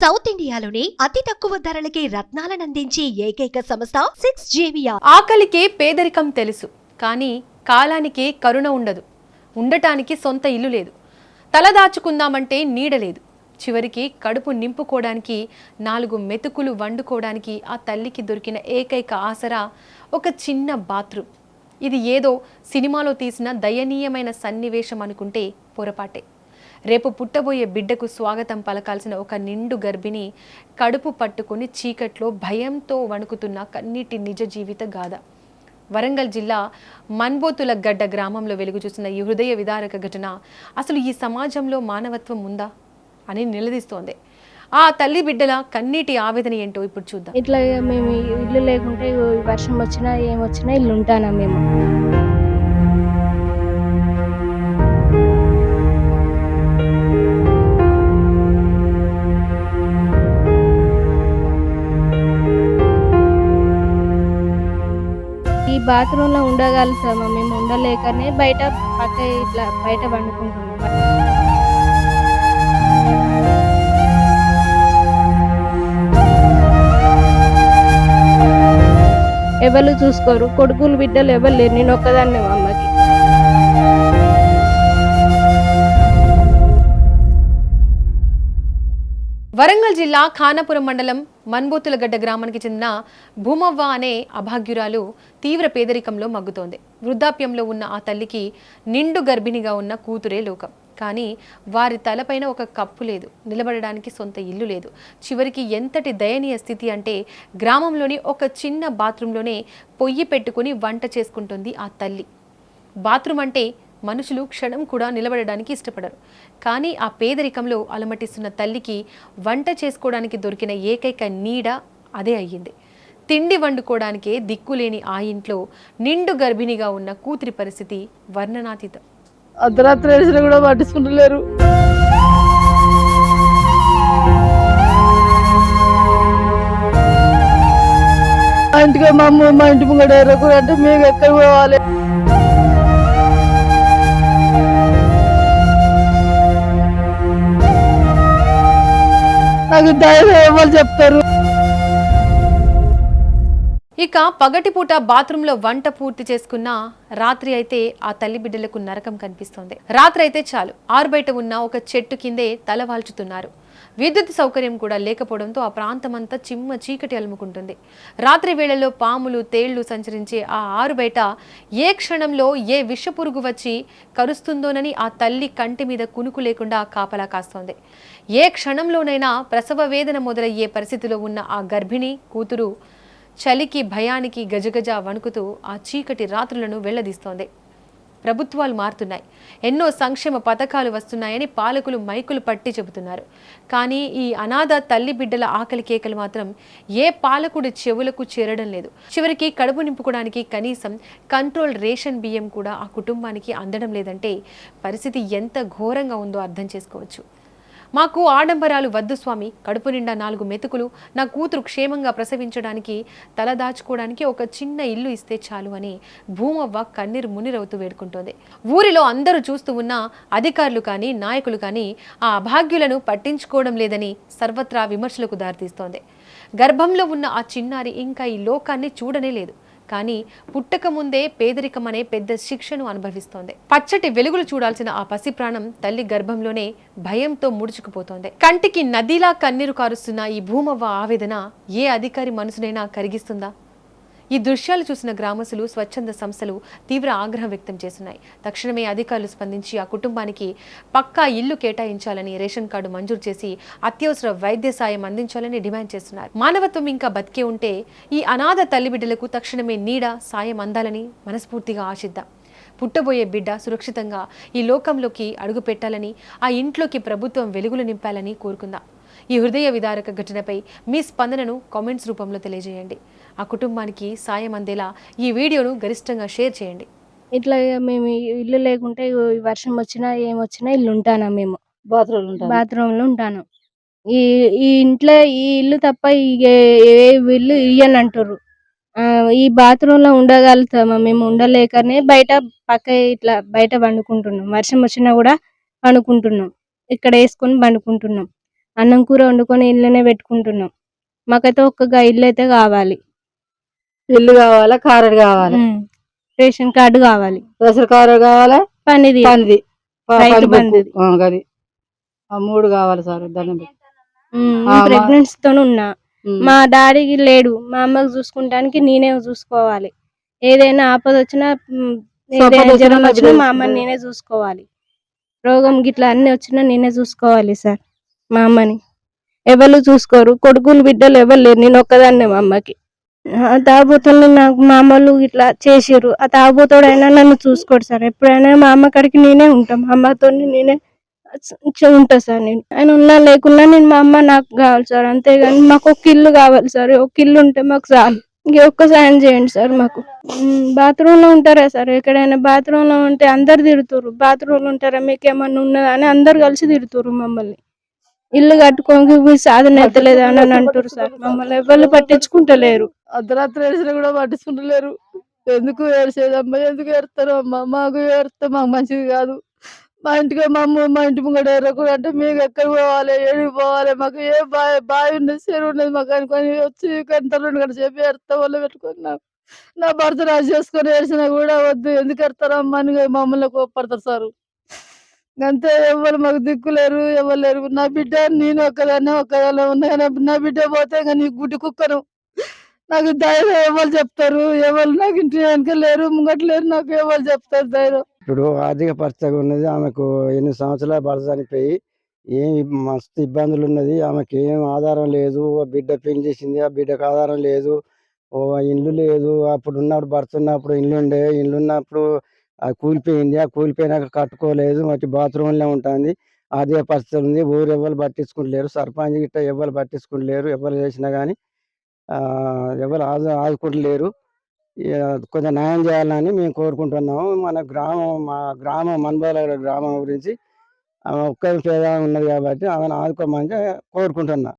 South ఇండియాలోని అతి తక్కువ ధరలకి రత్నాలనందించే ఏకైక సంస్థ 6JVR. ఆకలికి పేదరికం తెలుసు, కానీ కాలానికి కరుణ ఉండదు. ఉండటానికి సొంత ఇల్లు లేదు, తలదాచుకుందామంటే నీడ లేదు. చివరికి కడుపు నింపుకోవడానికి 4 మెతుకులు వండుకోవడానికి ఆ తల్లికి దొరికిన ఏకైక ఆసరా ఒక చిన్న బాత్రూమ్. ఇది ఏదో సినిమాలో తీసిన దయనీయమైన సన్నివేశం అనుకుంటే పొరపాటే. రేపు పుట్టబోయే బిడ్డకు స్వాగతం పలకాల్సిన ఒక నిండు గర్భిణి కడుపు పట్టుకుని చీకట్లో భయంతో వణుకుతున్న కన్నీటి నిజ జీవిత గాథ. వరంగల్ జిల్లా మన్బోతుల గడ్డ గ్రామంలో వెలుగు చూసిన ఈ హృదయ విదారక ఘటన అసలు ఈ సమాజంలో మానవత్వం ఉందా అని నిలదీస్తోంది. ఆ తల్లి బిడ్డల కన్నీటి ఆవేదన ఏంటో ఇప్పుడు చూద్దాం. ఇట్లా మేము ఇల్లు లేకుంటే వర్షం వచ్చినా ఏమొచ్చినా ఇల్లు ఉంటానా మేము. ఈ బాత్రూంలో ఉండగలుగుతామా మేము, ఉండలేకనే బయట పక్క ఇట్లా బయట వండుకుంటున్నాం. ఎవరు చూసుకోరు, కొడుకులు బిడ్డలు ఎవరు లేరు, నేను ఒక్కదాన్ని మా అమ్మకి. వరంగల్ జిల్లా ఖానాపురం మండలం మన్బోతులగడ్డ గ్రామానికి చెందిన భూమవ్వ అనే అభాగ్యురాలు తీవ్ర పేదరికంలో మగ్గుతోంది. వృద్ధాప్యంలో ఉన్న ఆ తల్లికి నిండు గర్భిణిగా ఉన్న కూతురే లోకం. కానీ వారి తలపైన ఒక కప్పు లేదు, నిలబడడానికి సొంత ఇల్లు లేదు. చివరికి ఎంతటి దయనీయ స్థితి అంటే గ్రామంలోని ఒక చిన్న బాత్రూంలోనే పొయ్యి పెట్టుకుని వంట చేసుకుంటుంది ఆ తల్లి. బాత్రూమ్ అంటే మనుషులు క్షణం కూడా నిలబడడానికి ఇష్టపడరు. కానీ ఆ పేదరికంలో అలమటిస్తున్న తల్లికి వంట చేసుకోవడానికి దొరికిన ఏకైక నీడ అదే అయ్యింది. తిండి వండుకోవడానికే దిక్కులేని ఆ ఇంట్లో నిండు గర్భిణిగా ఉన్న కూతురి పరిస్థితి వర్ణనాతీతం. అర్ధరాత్రి వేసినా కూడా పట్టించుకుంటలేరు. ఇంటిగా మా ఇంటి ముంగడ అంటే మేము ఎక్కడ పోవాలి? నాకు దయచేసి చెప్తారు. ఇక పగటిపూట బాత్రూంలో వంట పూర్తి చేసుకున్న రాత్రి అయితే ఆ తల్లి బిడ్డలకు నరకం కనిపిస్తోంది. రాత్రి అయితే చాలు, ఆరుబయట ఉన్న ఒక చెట్టు కిందే తలవాల్చుతున్నారు. విద్యుత్ సౌకర్యం కూడా లేకపోవడంతో ఆ ప్రాంతమంతా చిమ్మ చీకటి అలుముకుంటుంది. రాత్రి వేళల్లో పాములు, తేళ్లు సంచరించే ఆ ఆరుబయట ఏ క్షణంలో ఏ విషపురుగు వచ్చి కరుస్తుందోనని ఆ తల్లి కంటి మీద కునుకు లేకుండా కాపలా కాస్తోంది. ఏ క్షణంలోనైనా ప్రసవ వేదన మొదలయ్యే పరిస్థితిలో ఉన్న ఆ గర్భిణి కూతురు చలికి భయానికి గజగజ వణుకుతూ ఆ చీకటి రాత్రులను వెళ్లదీస్తోంది. ప్రభుత్వాలు మారుతున్నాయి, ఎన్నో సంక్షేమ పథకాలు వస్తున్నాయని పాలకులు మైకులు పట్టి చెబుతున్నారు. కానీ ఈ అనాథ తల్లి బిడ్డల ఆకలి కేకలు మాత్రం ఏ పాలకుడి చెవులకు చేరడం లేదు. చివరికి కడుపు నింపుకోవడానికి కనీసం కంట్రోల్ రేషన్ బియ్యం కూడా ఆ కుటుంబానికి అందడం లేదంటే పరిస్థితి ఎంత ఘోరంగా ఉందో అర్థం చేసుకోవచ్చు. మాకు ఆడంబరాలు వద్దు స్వామి, కడుపు నిండా 4 మెతుకులు, నా కూతురు క్షేమంగా ప్రసవించడానికి తలదాచుకోవడానికి ఒక చిన్న ఇల్లు ఇస్తే చాలు అని భూమవ్వ కన్నీరు మునిరవుతూ వేడుకుంటోంది. ఊరిలో అందరూ చూస్తూ ఉన్న అధికారులు కానీ నాయకులు కానీ ఆ అభాగ్యులను పట్టించుకోవడం లేదని సర్వత్రా విమర్శలకు దారితీస్తోంది. గర్భంలో ఉన్న ఆ చిన్నారి ఇంకా ఈ లోకాన్ని చూడనే లేదు. కానీ పుట్టక ముందే పేదరికం అనే పెద్ద శిక్షను అనుభవిస్తోంది. పచ్చటి వెలుగులు చూడాల్సిన ఆ పసి ప్రాణం తల్లి గర్భంలోనే భయంతో ముడుచుకుపోతోంది. కంటికి నదిలా కన్నీరు కారుస్తున్న ఈ భూమవ్వ ఆవేదన ఏ అధికారి మనసునైనా కరిగిస్తుందా? ఈ దృశ్యాలు చూసిన గ్రామస్తులు, స్వచ్ఛంద సంస్థలు తీవ్ర ఆగ్రహం వ్యక్తం చేస్తున్నాయి. తక్షణమే అధికారులు స్పందించి ఆ కుటుంబానికి పక్కా ఇల్లు కేటాయించాలని, రేషన్ కార్డు మంజూరు చేసి అత్యవసర వైద్య సాయం అందించాలని డిమాండ్ చేస్తున్నారు. మానవత్వం ఇంకా బతికే ఉంటే ఈ అనాథ తల్లి బిడ్డలకు తక్షణమే నీడ, సాయం అందాలని మనస్ఫూర్తిగా ఆశిద్దాం. పుట్టబోయే బిడ్డ సురక్షితంగా ఈ లోకంలోకి అడుగు పెట్టాలని, ఆ ఇంట్లోకి ప్రభుత్వం వెలుగులు నింపాలని కోరుకుందాం. ఈ హృదయ విదారక ఘటనపై మీ స్పందనను కామెంట్స్ రూపంలో తెలియజేయండి. ఆ కుటుంబానికి సాయం అందేలా ఈ వీడియోను గరిష్టంగా షేర్ చేయండి. ఇట్లా మేము ఇల్లు లేకుంటే వర్షం వచ్చినా ఏమొచ్చినా ఇల్లు ఉంటానా మేము, బాత్రూంలో ఉంటాను. ఈ ఈ ఇంట్లో ఈ ఇల్లు తప్ప ఏ ఇల్లు ఇయ్యనంటారు. ఈ బాత్రూంలో ఉండగలుగుతామా మేము, ఉండలేకనే బయట పక్క ఇట్లా బయట వండుకుంటున్నాం. వర్షం వచ్చినా కూడా వండుకుంటున్నాం, ఇక్కడ వేసుకొని వండుకుంటున్నాం. అన్నం కూర వండుకొని ఇళ్ళనే పెట్టుకుంటున్నాం. మాకైతే ఒక్క ఇల్లు అయితే కావాలి. ఇల్లు కావాలి, కారడు కావాలి, రేషన్ కార్డు కావాలి, రేషన్ కార్డు కావాలి, పనిది పనిది రైతు బంధుది. గది 3 కావాలి సార్. దండం పెట్టి. ప్రెగ్నెన్సీ తో ఉన్నా. మా డాడీకి లేడు, మా అమ్మకి చూసుకుంటానికి నేనే చూసుకోవాలి. ఏదైనా ఆపద వచ్చినా ఏదైనా జ్వరం వచ్చినా మా అమ్మని నేనే చూసుకోవాలి. రోగం గిట్లా అన్ని వచ్చినా నేనే చూసుకోవాలి సార్. మా అమ్మని ఎవరు చూసుకోరు, కొడుకులు బిడ్డలు ఎవరు లేరు, నేను ఒక్కదాన్నే మా అమ్మకి. ఆ తాగుబోతుల్ని నాకు మా అమ్మలు ఇట్లా చేసిర్రు. ఆ తాగుబోతుడైనా నన్ను చూసుకోడు సార్. ఎప్పుడైనా మా అమ్మ కాడికి నేనే ఉంటాం, మా అమ్మతో నేనే ఉంటా సార్. నేను ఆయన ఉన్నా లేకున్నా నేను మా అమ్మ నాకు కావాలి సార్. అంతేగాని మాకు ఒక ఇల్లు కావాలి సార్. ఒక ఇల్లు ఉంటే మాకు చాలు. ఒక్క సాయం చేయండి సార్ మాకు. బాత్రూమ్ లో ఉంటారా సార్? ఎక్కడైనా బాత్రూమ్ లో ఉంటే అందరు తిడుతురు. బాత్రూమ్ లో ఉంటారా, మీకేమన్నా ఉన్నదా అని అందరు కలిసి తిడుతురు మమ్మల్ని. ఇల్లు కట్టుకోకి సాధన ఎత్తలేదు అని అంటారు సార్. మమ్మల్ని ఎవరు పట్టించుకుంటలేరు. అర్ధరాత్రి ఏడ్చినా కూడా పట్టించుకుంటలేరు. ఎందుకు ఏడ్చేదమ్మా, ఎందుకు ఏడుస్తారు అమ్మా? మాకు ఏడితే మాకు మంచిది కాదు. మా ఇంటికి మా ఇంటి ముంగట ఎర్రకూడ అంటే మేము ఎక్కడ పోవాలి, ఏడికి పోవాలి? మాకు ఏ బావి ఉన్నది, చెరువు ఉన్నది మాకు అనుకొని వచ్చి గంట 2 గంటల సేపు ఏడుతా వాళ్ళు పెట్టుకొని నా భర్త రాజు చేసుకొని ఏడ్చినా కూడా వద్దు, ఎందుకు ఎడతారమ్మా అని మమ్మల్ని కోప్పడతారు సారు. అంతే, ఎవరు మాకు దిక్కులేరు, ఎవరు లేరు. నా బిడ్డ నేను ఒక్కదాన్ని ఉన్నా. నా బిడ్డ పోతే ఇంకా నీ గుడ్డి కుక్కను. నాకు ధైర్యం ఎవరు చెప్తారు? ఎవరు నాకు ఇంటి వెనక లేరు, ముంగట లేరు, నాకు ఎవరు చెప్తారు ధైర్యం? ఇప్పుడు ఆర్థిక పరిస్థితి ఉన్నది. ఆమెకు 8 సంవత్సరాల భర్త చనిపోయి ఏం మస్తు ఇబ్బందులు ఉన్నది. ఆమెకి ఏం ఆధారం లేదు. బిడ్డ పెళ్లి చేసింది, ఆ బిడ్డకు ఆధారం లేదు. ఇల్లు లేదు. అప్పుడు ఉన్నప్పుడు భర్త ఉన్నప్పుడు ఇల్లు ఉన్నప్పుడు కూలిపోయింది. ఆ కూలిపోయినాక కట్టుకోలేదు, మరి బాత్రూంలో ఉంటుంది. ఆర్థిక పరిస్థితి ఉంది. ఊరు ఎవరు పట్టించుకుంటలేరు. సర్పంచ్ గిట్ట ఎవరు పట్టించుకుంటలేరు. ఎవరు చేసినా కానీ ఎవరు ఆదుకుంటలేరు. కొంచెం న్యాయం చేయాలని మేము కోరుకుంటున్నాము. మా గ్రామం మన్బోల గ్రామం గురించి ఆమె ఒక్క పేద ఉన్నది కాబట్టి ఆమెను ఆదుకోమని కోరుకుంటున్నా.